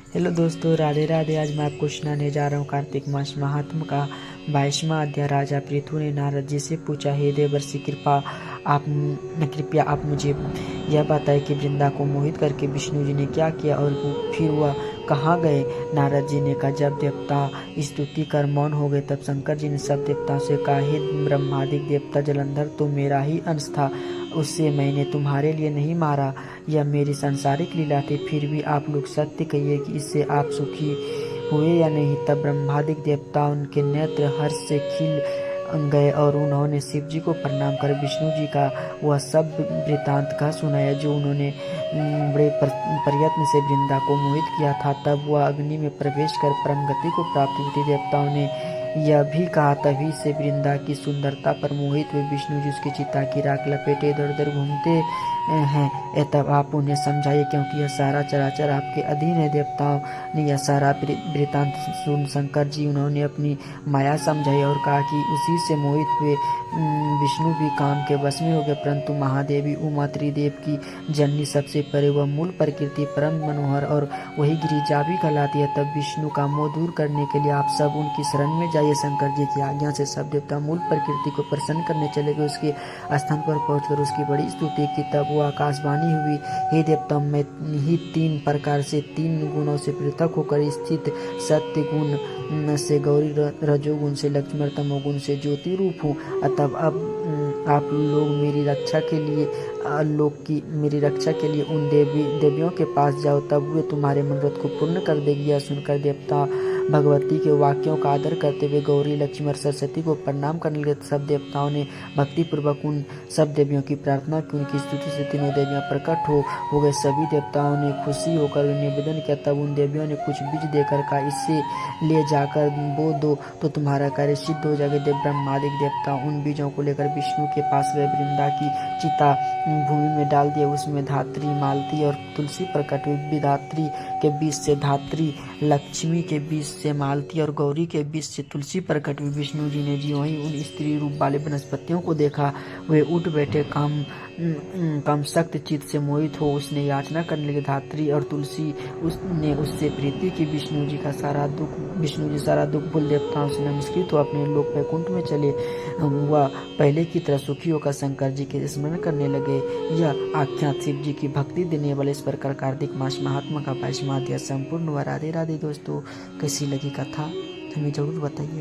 Hello दोस्तों, राधे राधे। आज मैं आपको सुनाने जा रहा हूँ कार्तिक मास महात्म का 22वां अध्याय। राजा पृथु ने नारद जी से पूछा, हे देवर्षि कृपया आप मुझे यह बताएं कि वृंदा को मोहित करके विष्णु जी ने क्या किया और फिर वह कहाँ गए। नारद जी ने कहा, जब देवता स्तुति कर मौन हो गए तब शंकर जी ने सब देवताओं से कहा, हे ब्रह्मादिक देवता जलंधर तो मेरा ही अंश था, उससे मैंने तुम्हारे लिए नहीं मारा। यह मेरी सांसारिक लीला थी, फिर भी आप लोग सत्य कहिए कि इससे आप सुखी हुए या नहीं। तब ब्रह्मादिक देवता उनके नेत्र हर्ष से खिल गए और उन्होंने शिव जी को प्रणाम कर विष्णु जी का वह सब वृतांत का सुनाया जो उन्होंने बड़े प्रयत्न से वृंदा को मोहित किया था। तब वह अग्नि में प्रवेश कर परम गति को प्राप्त हुई थी। देवताओं ने यह भी कहा, तभी से वृंदा की सुंदरता पर मोहित हुए विष्णु जी उसकी चिता की राख लपेटे इधर उधर घूमते हैं। तब आप उन्हें समझाइए, क्योंकि यह सारा चराचर आपके अधीन है। देवताओं ने यह सारा वृतांत सुन शंकर जी उन्होंने अपनी माया समझाई और कहा कि उसी से मोहित हुए विष्णु भी काम के वश में हो गए। परंतु महादेवी उमा त्रिदेव की जननी सबसे परे वह मूल प्रकृति परम मनोहर और वही गिरिजा भी कहलाती है। तब विष्णु का मोह दूर करने के लिए आप सब उनकी शरण में जाइए। शंकर जी की आज्ञा से सब देवता मूल प्रकृति को प्रसन्न करने चले गए। उसके स्थान पर पहुंचकर उसकी बड़ी स्तुति की। तब वो आकाशवाणी हुई, हे देवता, मैं ही 3 प्रकार से 3 गुणों से पृथक होकर स्थित सत्य गुण से गौरी, रजोगुण से लक्ष्मण, तमोगुण से ज्योति रूप हूँ। तब अब आप लोग मेरी रक्षा के लिए उन देवियों के पास जाओ, तब वे तुम्हारे मनोरथ को पूर्ण कर देगी। यह सुनकर देवता भगवती के वाक्यों का आदर करते हुए गौरी, लक्ष्मी और सरस्वती को प्रणाम करने लगे। सब देवताओं ने भक्ति पूर्वक उन सब देवियों की प्रार्थना की। उनकी स्तुति से तीनों देवियां प्रकट हो गए। सभी देवताओं ने खुशी होकर निवेदन किया। तब उन देवियों ने कुछ बीज देकर कहा, इससे ले जाकर बो दो तो तुम्हारा कार्य सिद्ध हो जाएगा। ब्रह्मादिक देवता उन बीजों को लेकर विष्णु के पास गए। वृंदा की चिता भूमि में डाल दिया। उसमें धात्री, मालती और तुलसी प्रकट हुई। विधात्री के बीच से धात्री, लक्ष्मी के बीच से मालती और गौरी के बीच से तुलसी प्रकट हुई। विष्णु जी ने ज्यों ही उन स्त्री रूप वाले वनस्पतियों को देखा, वे उठ बैठे। काम सख्त चित्त से मोहित हो उसने याचना करने लगे। धात्री और तुलसी उसने उससे प्रीति की। विष्णु जी सारा दुख भूल देवताओं से नमस्कृत हो अपने लोक वैकुंठ में चले। वह पहले की तरह सुखी होकर शंकर जी के स्मरण करने लगे। यह आख्यान शिव जी की भक्ति देने वाले इस प्रकार कार्तिक मास महात्मा का 22वां अध्याय संपूर्ण हुआ। राधे राधे दोस्तों, कैसी लगी कथा हमें जरूर बताइए।